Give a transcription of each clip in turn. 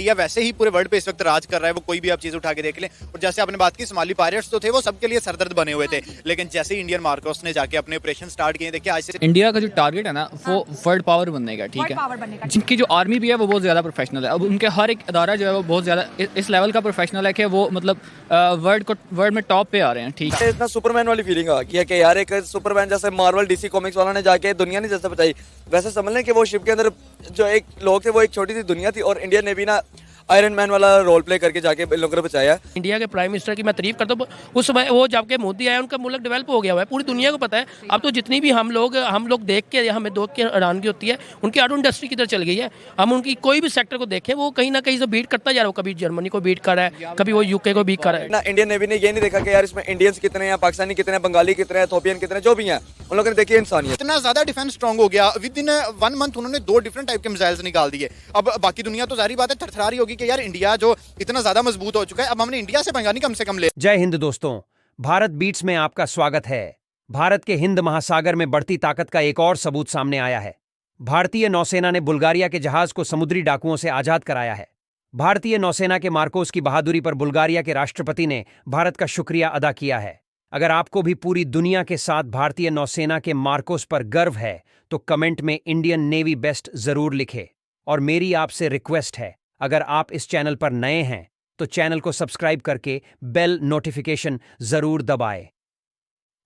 India वैसे ही पूरे world पे इस वक्त राज कर रहा है, वो कोई भी आप चीज उठा के देख लें। और जैसे आपने बात की, सोमाली पायरेट्स तो थे वो सबके लिए सरदर्द बने हुए थे, लेकिन जैसे ही इंडियन मार्कोस ने जाके अपने ऑपरेशन स्टार्ट किए, देखिए आज से इंडिया का जो टारगेट है ना वो वर्ल्ड पावर बनने का, ठीक है। जिनकी जो आर्मी भी है वो बहुत ज़्यादा प्रोफेशनल है। अब उनके हर एक अदारा जो है वो बहुत ज़्यादा इस लेवल का प्रोफेशनल है कि वो मतलब वर्ल्ड में टॉप पे आ रहे हैं, ठीक है। इतना सुपरमैन वाली फीलिंग आ गई है कि यार एक सुपरमैन जैसे मार्वल डीसी कॉमिक्स वाला ने जाके दुनिया नहीं जैसे बचाई, वैसे समझ लें कि वो शिप के अंदर जो एक लोग थे वो एक छोटी सी दुनिया थी और इंडियन नेवी ना आयरन मैन वाला रोल प्ले करके जाके इन लोगों को बचाया। इंडिया के प्राइम मिनिस्टर की मैं तारीफ करता हूँ। उस समय वो जबकि मोदी आया उनका मुल्क डेवलप हो गया हुआ है, पूरी दुनिया को पता है। अब तो जितनी भी हम लोग देख के हमें देख के हैरानगी होती है उनकी ऑटो इंडस्ट्री किधर चल गई है। हम उनकी कोई भी सेक्टर को देखें वो कहीं ना कहीं से बीट करता जा रहा है। कभी जर्मनी को बीट कर रहा है, कभी वो यूके को बीट कर रहा है ना। इंडियन नेवी ने ये नहीं देखा कि यार इसमें इंडियंस कितने हैं, पाकिस्तानी कितने हैं, बंगाली कितने हैं, इथोपियन कितने, जो भी हैं उन लोगों ने देखी इंसानियत। इतना ज्यादा डिफेंस स्ट्रांग हो गया, विद इन 1 मंथ उन्होंने 2 डिफरेंट टाइप के मिसाइल्स निकाल दिए। अब बाकी दुनिया तो जारी बात है थरथरा रही होगी कि यार इंडिया जो इतना ज्यादा मजबूत हो चुका है, अब हमने इंडिया से पंगा नहीं कम से कम ले। जय हिंद दोस्तों, भारत बीट्स में आपका स्वागत है। भारत के हिंद महासागर में बढ़ती ताकत का एक और सबूत सामने आया है। भारतीय नौसेना ने बुल्गारिया के जहाज को समुद्री डाकुओं से आजाद कराया है। भारतीय नौसेना के मार्कोस की बहादुरी पर बुल्गारिया के राष्ट्रपति ने भारत का शुक्रिया अदा किया है। अगर आपको भी पूरी दुनिया के साथ भारतीय नौसेना के मार्कोस पर गर्व है तो कमेंट में इंडियन नेवी बेस्ट जरूर लिखे। और मेरी आपसे रिक्वेस्ट है, अगर आप इस चैनल पर नए हैं तो चैनल को सब्सक्राइब करके बेल नोटिफिकेशन जरूर दबाएं।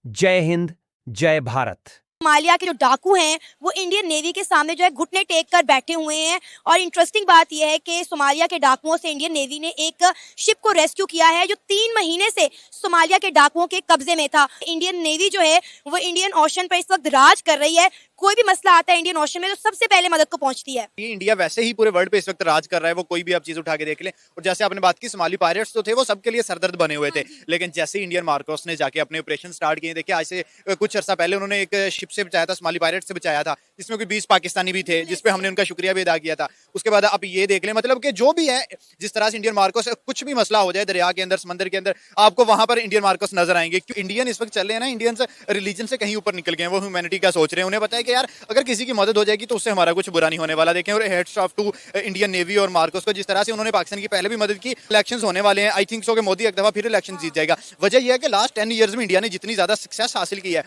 जय हिंद, जय भारत। सोमालिया के जो डाकू हैं वो इंडियन नेवी के सामने जो है घुटने टेक कर बैठे हुए हैं। और इंटरेस्टिंग बात यह है कि सोमालिया के डाकुओं से इंडियन नेवी ने एक शिप को रेस्क्यू किया है जो 3 महीने से सोमालिया के डाकुओं के कब्जे में था। इंडियन नेवी जो है वो इंडियन ओशन पर इस वक्त राज कर रही है। कोई भी मसला आता है इंडियन ओशन में तो सबसे पहले मदद को पहुंचती है। ये इंडिया वैसे ही पूरे वर्ल्ड पे इस वक्त राज कर रहा है, वो कोई भी आप चीज उठा के देख लें। और जैसे आपने बात की, सोमाली पायरेट्स तो थे वो सबके लिए सरदर्द बने हुए थे, लेकिन जैसे इंडियन मार्कोस ने जाके अपने ऑपरेशन स्टार्ट किए, देखिए आज से कुछ अर्सा पहले उन्होंने एक शिप से बचाया था, सोमाली पायरेट्स से बचाया था, जिसमें कोई 20 पाकिस्तानी भी थे, जिसपे हमने उनका शुक्रिया भी अदा किया था। उसके बाद आप ये देख लें, मतलब कि जो भी है, जिस तरह से इंडियन मार्कोस कुछ भी मसला हो जाए दरिया के अंदर, समंदर के अंदर, आपको वहां पर इंडियन मार्कोस नजर आएंगे। क्योंकि इंडियन इस वक्त चल रहे हैं ना, इंडियंस रिलीजन से कहीं ऊपर निकल गए हैं, वो ह्यूमैनिटी का सोच रहे हैं। उन्हें पता है कि यार अगर किसी की मदद हो जाएगी तो उससे हमारा कुछ बुरा नहीं होने वाला। देखें, और heads of to Indian navy और मार्कोस को, जिस तरह से उन्होंने पाकिस्तान की पहले भी मदद की। इलेक्शंस होने वाले हैं, आई थिंक सो कि मोदी एक दफा फिर इलेक्शन जीत जाएगा। वजह यह है कि लास्ट 10 ईयर्स में इंडिया ने जितनी ज्यादा सक्सेस हासिल की है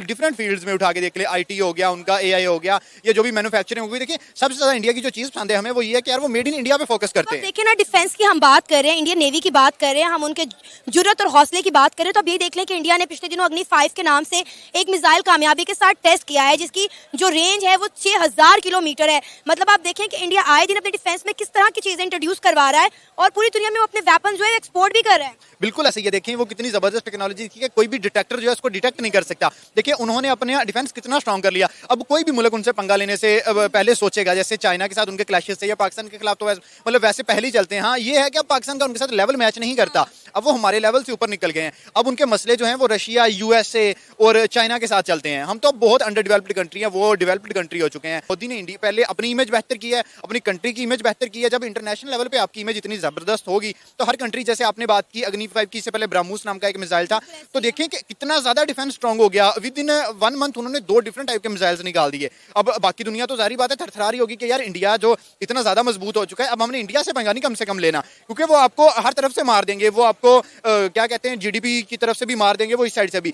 डिफरेंट फील्ड्स में, उठा के देख ले, IT हो गया उनका, AI हो गया, ये जो भी मैन्युफैक्चरिंग होगी। देखिए सबसे ज्यादा इंडिया की जो चीज पसंद है हमें वो ये है कि यार वो मेड इन इंडिया पे फोकस करते हैं। देखिए ना, डिफेंस की हम बात कर रहे हैं, इंडियन नेवी की बात कर रहे हैं, हम उनके जुर्रत और हौसले की बात कर रहे हैं। तो अब ये देख लें कि इंडिया ने पिछले दिनों अग्नि 5 के नाम से एक मिसाइल कामयाबी के साथ टेस्ट किया है, जिसकी जो रेंज है वो 6000 किलोमीटर है। मतलब आप देखें कि इंडिया आए दिन अपने डिफेंस में किस तरह की चीजें इंट्रोड्यूस करवा रहा है और पूरी दुनिया में वो अपने वेपन जो है एक्सपोर्ट भी कर रहा है। बिल्कुल ऐसे, ये देखें वो कितनी जबरदस्त टेक्नोलॉजी थी कि कोई भी डिटेक्टर जो है उसको डिटेक्ट नहीं कर सकता। देखिए उन्होंने अपने डिफेंस कितना स्ट्रांग कर लिया। अब कोई भी मुल्क उनसे पंगा लेने से पहले सोचेगा, जैसे चाइना के साथ उनके क्लैशेस से या पाकिस्तान के खिलाफ तो मतलब वैसे पहले ही चलते हैं। हाँ ये है कि अब पाकिस्तान का उनके साथ लेवल मैच नहीं करता, अब वो हमारे लेवल से ऊपर निकल गए हैं। अब उनके मसले जो हैं वो रशिया, USA और चाइना के साथ चलते हैं। हम तो बहुत अंडर डेवलप्ड कंट्री हैं, वो डेवलप्ड कंट्री हो चुके हैं। मोदी ने इंडिया पहले अपनी इमेज बेहतर की है, अपनी कंट्री की इमेज बेहतर की है। जब इंटरनेशनल लेवल पे आपकी इमेज इतनी जबरदस्त होगी तो हर कंट्री, जैसे आपने बात की अग्नि 5 की, इससे पहले ब्रह्मोस नाम का एक मिसाइल था, तो देखें कि कितना ज्यादा डिफेंस स्ट्रांग हो गया। विद इन 1 मंथ उन्होंने 2 डिफरेंट टाइप के मिसाइल्स निकाल दिए। अब बाकी दुनिया तो जारी बात है थरथरा रही होगी कि यार इंडिया जो इतना ज्यादा मजबूत हो चुका है, अब हमने इंडिया से पंगा नहीं कम से कम लेना, क्योंकि वो आपको हर तरफ से मार देंगे। वो आपको क्या कहते हैं, GDP की तरफ से भी मार देंगे, वो इस साइड से भी।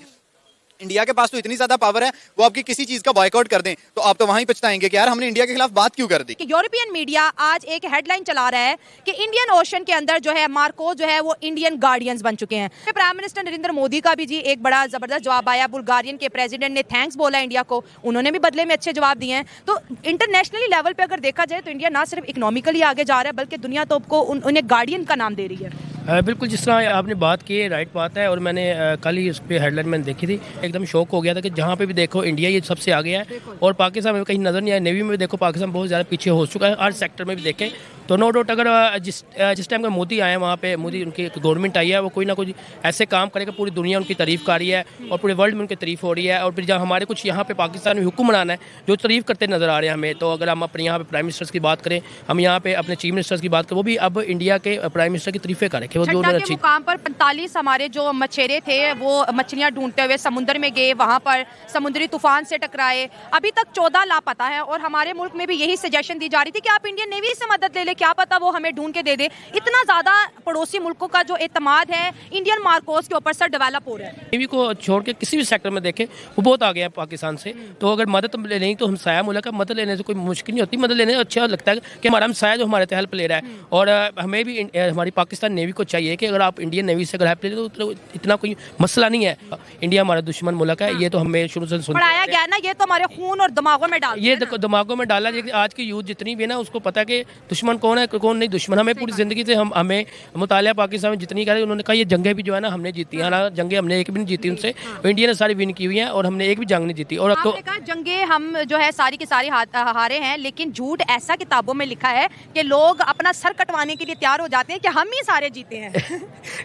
इंडिया के पास तो इतनी ज्यादा पावर है, वो आपकी किसी चीज का बॉयकॉट कर दें तो आप तो वहीं पछताएंगे कि यार हमने इंडिया के खिलाफ बात क्यों कर दी। यूरोपियन मीडिया आज एक हेडलाइन चला रहा है कि इंडियन ओशन के अंदर जो है मार्को जो है वो इंडियन गार्डियंस बन चुके हैं। प्राइम मिनिस्टर नरेंद्र मोदी का भी जी एक बड़ा जबरदस्त जवाब आया। बुल्गारियन के प्रेसिडेंट ने थैंक्स बोला इंडिया को, उन्होंने भी बदले में अच्छे जवाब दिए हैं। तो इंटरनेशनली लेवल पे अगर देखा जाए तो इंडिया ना सिर्फ इकोनॉमिकली आगे जा रहा है बल्कि दुनिया तो आपको उन्हें गार्डियन का नाम दे रही है। बिल्कुल जिस तरह आपने बात की है राइट बात है। और मैंने कल ही उस पर हेडलाइन मैंने देखी थी, एकदम शौक हो गया था कि जहाँ पे भी देखो इंडिया ये सबसे आगे है और पाकिस्तान में कहीं नज़र नहीं आया। नेवी में भी देखो पाकिस्तान बहुत ज़्यादा पीछे हो चुका है, हर सेक्टर में भी देखें तो नो डाउट। अगर जिस टाइम का मोदी आए वहाँ पे, मोदी उनकी गवर्नमेंट आई है, वो कोई ना कोई ऐसे काम करेगा, पूरी दुनिया उनकी तारीफ कर रही है और पूरे वर्ल्ड में उनकी तारीफ हो रही है। और फिर जहाँ हमारे कुछ यहाँ पे पाकिस्तान में हुक्मरान है जो तारीफ करते नज़र आ रहे हैं हमें। तो अगर हम अपने यहाँ पे प्राइम मिनिस्टर्स की बात करें, हम यहाँ पे अपने चीफ मिनिस्टर्स की बात करें, वो भी अब इंडिया के प्राइम मिनिस्टर की तारीफें करें। देखे वो जो छठा के अच्छी मुकाम पर 45 हमारे जो मछेरे थे वो मछलियां ढूंढते हुए समुद्र में गए, वहां पर समुद्री तूफान से टकराए। अभी तक 14 लापता है और हमारे मुल्क में भी यही सजेशन दी जा रही थी कि आप इंडियन नेवी से मदद ले ले, क्या पता वो हमें ढूंढ के दे दे। इतना ज्यादा पड़ोसी मुल्कों का जो एतमाद है इंडियन मार्कोस के ऊपर सर डेवलप हो रहा है। नेवी को छोड़ के किसी भी सेक्टर में देखें वो बहुत आगे है पाकिस्तान से। तो अगर मदद लेनी तो हमसाया मुल्क है, मदद लेने से कोई मुश्किल नहीं होती। मदद लेने से अच्छा लगता है कि हमारा हमसाया जो हमारे हेल्प ले रहा है। और हमें भी हमारी पाकिस्तान नेवी को चाहिए कि अगर आप इंडियन नेवी से अगर हेल्प ले रहे हो तो इतना कोई मसला नहीं है। इंडिया हमारा दुश्मन मुल्क है, ये तो हमें शुरू से सुनते पढ़ाया गया ना, ये तो हमारे खून और दिमागों में डाल ये दिमागों में डाला। लेकिन आज की यूथ जितनी भी है ना उसको पता है कि दुश्मन कौन है कौन नहीं दुश्मन। हमें पूरी जिंदगी से हमें मुतालिया पाकिस्तान में जितनी कहा उन्होंने कहा ये जंगें भी जो है ना हमने जीती हैं। हालांकि जंगें हमने एक भी नहीं जीती उनसे, इंडिया ने सारी विन की हुई हैं और हमने एक भी जंग नहीं जीती। और अब तो आपने कहा जंगे हम जो है सारी की सारी हारे हैं, लेकिन झूठ ऐसा किताबों में लिखा है कि लोग अपना सर कटवाने के लिए तैयार हो जाते हैं कि हम ही सारे जीते हैं।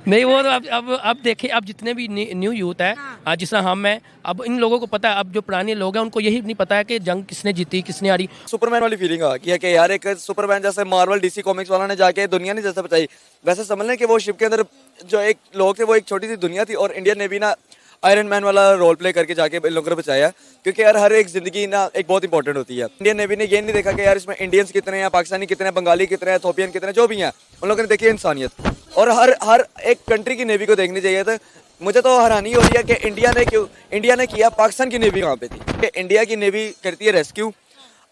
नहीं वो तो अब देखें, अब जितने भी न्यू यूथ है आज जिस तरह हम हैं, अब इन लोगों को पता है। अब जो पुराने लोग हैं उनको यही नहीं पता है कि जंग किसने जीती किसने हारी। सुपरमैन वाली फीलिंग आ गई है कि यार एक सुपरमैन जैसे मार्वल डीसी कॉमिक्स वाला ने जाके दुनिया नहीं जैसे बचाई, वैसे समझ लें कि वो शिप के अंदर जो एक लोग थे वो एक छोटी सी दुनिया थी और इंडियन नेवी ना आयरन मैन वाला रोल प्ले करके जाके इन लोगों को बचाया। क्योंकि यार हर एक जिंदगी ना एक बहुत इंपॉर्टेंट होती है। इंडियन नेवी ने ये नहीं देखा कि यार इसमें इंडियंस कितने हैं, पाकिस्तानी कितने हैं, बंगाली कितने हैं, इथोपियन कितने हैं, जो भी हैं उन लोगों ने देखी इंसानियत। और हर एक कंट्री की नेवी को देखनी चाहिए था। मुझे तो हैरानी हो रही है कि इंडिया ने किया, पाकिस्तान की नेवी कहाँ पे थी। कि इंडिया की नेवी करती है रेस्क्यू,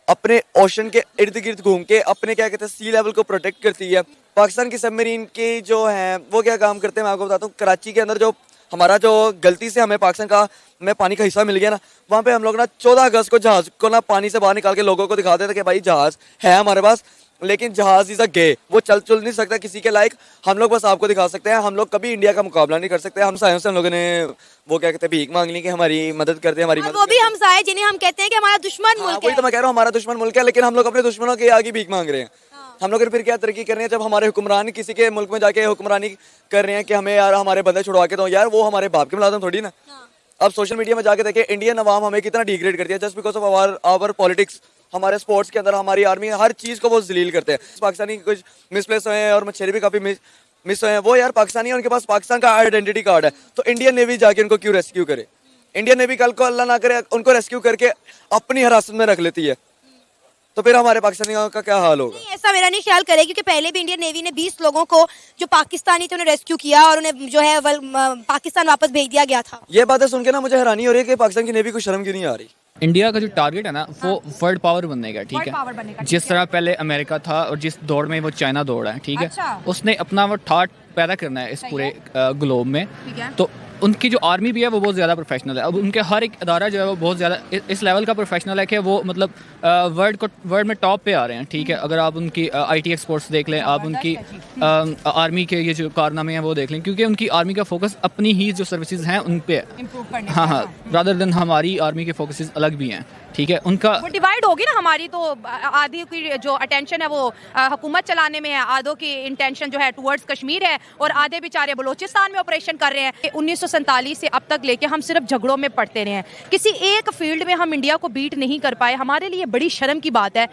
अपने ओशन के इर्द गिर्द घूम के अपने क्या कहते हैं सी लेवल को प्रोटेक्ट करती है। पाकिस्तान की सबमरीन के जो हैं वो क्या काम करते हैं मैं आपको बताता हूँ। कराची के अंदर जो हमारा जो गलती से हमें पाकिस्तान का में पानी का हिस्सा मिल गया ना, वहाँ पे हम लोग ना 14 अगस्त को जहाज को ना पानी से बाहर निकाल के लोगों को दिखाते थे कि भाई जहाज है हमारे पास, लेकिन जहाज इज अ गे, वो चल नहीं सकता किसी के लायक। हम लोग बस आपको दिखा सकते हैं, हम लोग कभी इंडिया का मुकाबला नहीं कर सकते। हम सायों से हम लोगों ने वो क्या कहते हैं भीख मांग ली कि हमारी मदद कर दे, हमारी मदद। वो भी हम साए जिन्हें हम कहते हैं कि हमारा दुश्मन मुल्क वही है। तो मैं कह रहा हूँ, हमारा दुश्मन मुल्क है, लेकिन हम लोग अपने दुश्मनों के आगे भीख मांग रहे हैं। हम लोग फिर क्या तरक्की कर रहे हैं जब हमारे हुक्मरान किसी के मुल्क में जाके हुक्मरानी कर रहे हैं कि हमें यार हमारे बंदे छुड़वा के दो। यार वो हमारे बाप के मुलाजिम थोड़ी ना। अब सोशल मीडिया में जाके देखें इंडियन अवाम हमें कितना डिग्रेड करती है just because of our politics. हमारे स्पोर्ट्स के अंदर हमारी आर्मी हर चीज़ को वो जलील करते हैं। पाकिस्तानी कुछ मिसप्लेस हुए हैं और मछेरे भी काफ़ी मिस हुए हैं। वो यार पाकिस्तानी है, उनके पास पाकिस्तान का आइडेंटिटी कार्ड है, तो इंडियन नेवी जाके उनको क्यों रेस्क्यू करे। इंडियन नेवी कल को अल्लाह ना करे उनको रेस्क्यू करके अपनी हिरासत में रख लेती है, तो फिर हमारे पाकिस्तानियों का क्या हाल होगा। नहीं, ऐसा मेरा नहीं ख्याल करे, क्योंकि पहले भी इंडियन नेवी ने 20 लोगों को जो पाकिस्तानी थे उन्हें रेस्क्यू किया और उन्हें जो है पाकिस्तान वापस भेज दिया गया था। ये बातें सुन के ना मुझे हैरानी हो रही है कि पाकिस्तान की नेवी को शर्म क्यों नहीं आ रही। इंडिया का जो टारगेट है ना वो वर्ल्ड पावर बनने का, ठीक है। जिस तरह पहले अमेरिका था और जिस दौड़ में वो चाइना दौड़ है, ठीक है, उसने अपना वो ठाट पैदा करना है इस पूरे ग्लोब में। तो उनकी जो आर्मी भी है वो बहुत ज़्यादा प्रोफेशनल है। अब उनके हर एक अदारा जो है वो बहुत ज़्यादा इस लेवल का प्रोफेशनल है कि वो मतलब वर्ल्ड में टॉप पे आ रहे हैं, ठीक है। अगर आप उनकी IT एक्सपोर्ट्स देख लें, आप उनकी आर्मी के ये जो कारनामे हैं वो देख लें, क्योंकि उनकी आर्मी का फोकस अपनी ही जो सर्विसेज हैं उन पे है। हाँ, रादर देन हमारी आर्मी के फोकसेस अलग भी हैं, ठीक है। उनका वो डिवाइड होगी ना, हमारी तो आधी की जो अटेंशन है वो हुकूमत चलाने में है, आधों की इंटेंशन जो है टुवर्ड्स कश्मीर है और आधे बेचारे बलोचिस्तान में ऑपरेशन कर रहे हैं। 1947 से अब तक लेके हम सिर्फ झगड़ों में पड़ते रहे हैं, किसी एक फील्ड में हम इंडिया को बीट नहीं कर पाए। हमारे लिए बड़ी शर्म की बात है।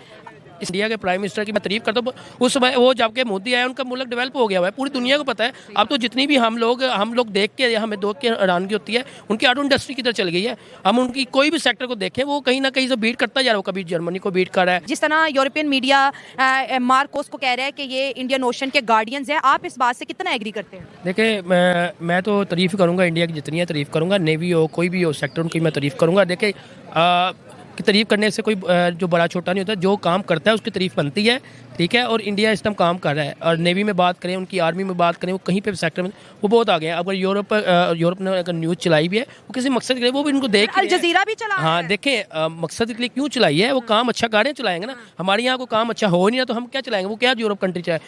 इंडिया के प्राइम मिनिस्टर की मैं तारीफ करता हूँ। उस समय वो जब के मोदी आए उनका मुल्क डेवलप हो गया हुआ है, पूरी दुनिया को पता है। अब तो जितनी भी हम लोग देख के हमें देख के हैरानगी होती है उनकी ऑटो इंडस्ट्री किधर चल गई है। हम उनकी कोई भी सेक्टर को देखें वो कहीं ना कहीं से बीट करता जा रहा है। कभी जर्मनी को बीट कर रहा है। जिस तरह यूरोपियन मीडिया मार्कोस को कह रहा है कि ये इंडियन ओशन के गार्डियंस हैं, आप इस बात से कितना एग्री करते हैं? देखिए मैं तो तारीफ करूँगा, इंडिया की जितनी है तारीफ करूँगा, नेवी हो कोई भी हो सेक्टर उनकी मैं तारीफ करूँगा। देखिए की तारीफ करने से कोई जो बड़ा छोटा नहीं होता, जो काम करता है उसकी तारीफ बनती है, ठीक है। और इंडिया इस टाइम काम कर रहा है और नेवी में बात करें, उनकी आर्मी में बात करें, वो कहीं पे सेक्टर में वो बहुत आगे हैं। अगर यूरोप ने अगर न्यूज़ चलाई भी है वो किसी मकसद के लिए, वो भी उनको देख अल जजीरा भी चला। हाँ देखें मकसद के लिए क्यों चलाई है, वो काम अच्छा कर रहे हैं चलाएंगे ना। हमारे यहाँ को काम अच्छा हो नहीं रहा तो हम क्या चलाएंगे, वो क्या यूरोप कंट्री चाहे